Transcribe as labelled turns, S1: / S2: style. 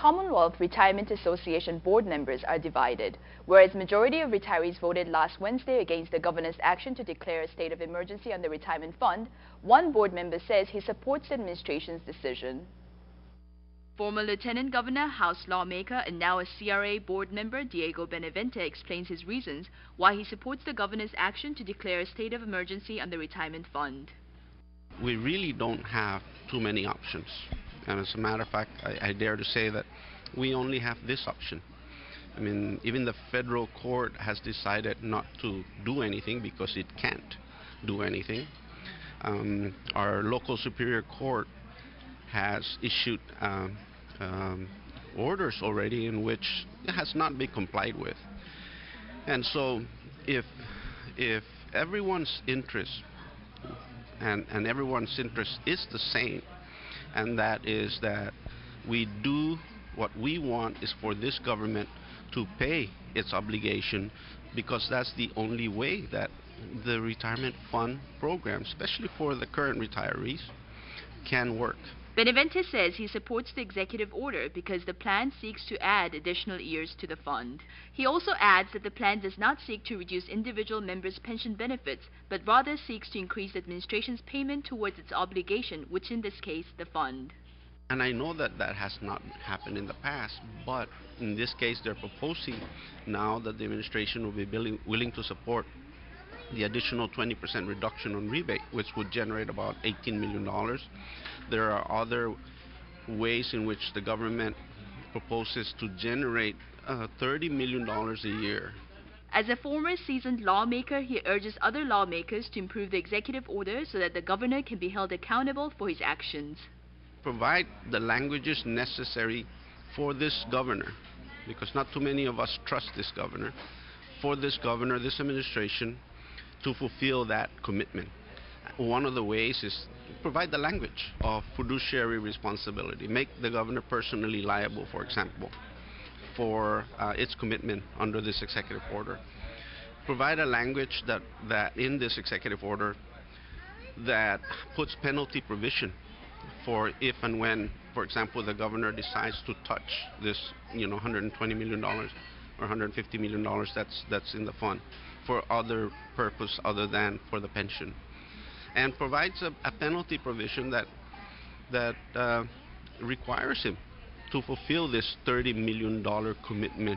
S1: Commonwealth Retirement Association board members are divided. Whereas majority of retirees voted last Wednesday against the governor's action to declare a state of emergency on the retirement fund, one board member says he supports the administration's decision. Former Lieutenant Governor, House lawmaker, and now a CRA board member, Diego Benavente, explains his reasons why he supports the governor's action to declare a state of emergency on the retirement fund.
S2: We really don't have too many options. And as a matter of fact, I dare to say that we only have this option. I mean, even the federal court has decided not to do anything because it can't do anything. Our local superior court has issued orders already in which it has not been complied with. And so if everyone's interest and everyone's interest is the same, and that is that we do what we want is for this government to pay its obligation, because that's the only way that the retirement fund program, especially for the current retirees, can work.
S1: Benavente says he supports the executive order because the plan seeks to add additional years to the fund. He also adds that the plan does not seek to reduce individual members' pension benefits, but rather seeks to increase the administration's payment towards its obligation, which in this case, the fund.
S2: And I know that that has not happened in the past, but in this case they're proposing now that the administration will be willing to support the additional 20% reduction on rebate, which would generate about $18 million. There are other ways in which the government proposes to generate $30 million a year.
S1: As a former seasoned lawmaker, he urges other lawmakers to improve the executive order so that the governor can be held accountable for his actions.
S2: Provide the languages necessary for this governor, because not too many of us trust this governor, for this governor, this administration, to fulfill that commitment. One of the ways is provide the language of fiduciary responsibility. Make the governor personally liable, for example, for its commitment under this executive order. Provide a language that in this executive order that puts penalty provision for if and when, for example, the governor decides to touch this, $120 million or $150 million that's in the fund for other purpose other than for the pension, and provides a penalty provision that requires him to fulfill this $30 million commitment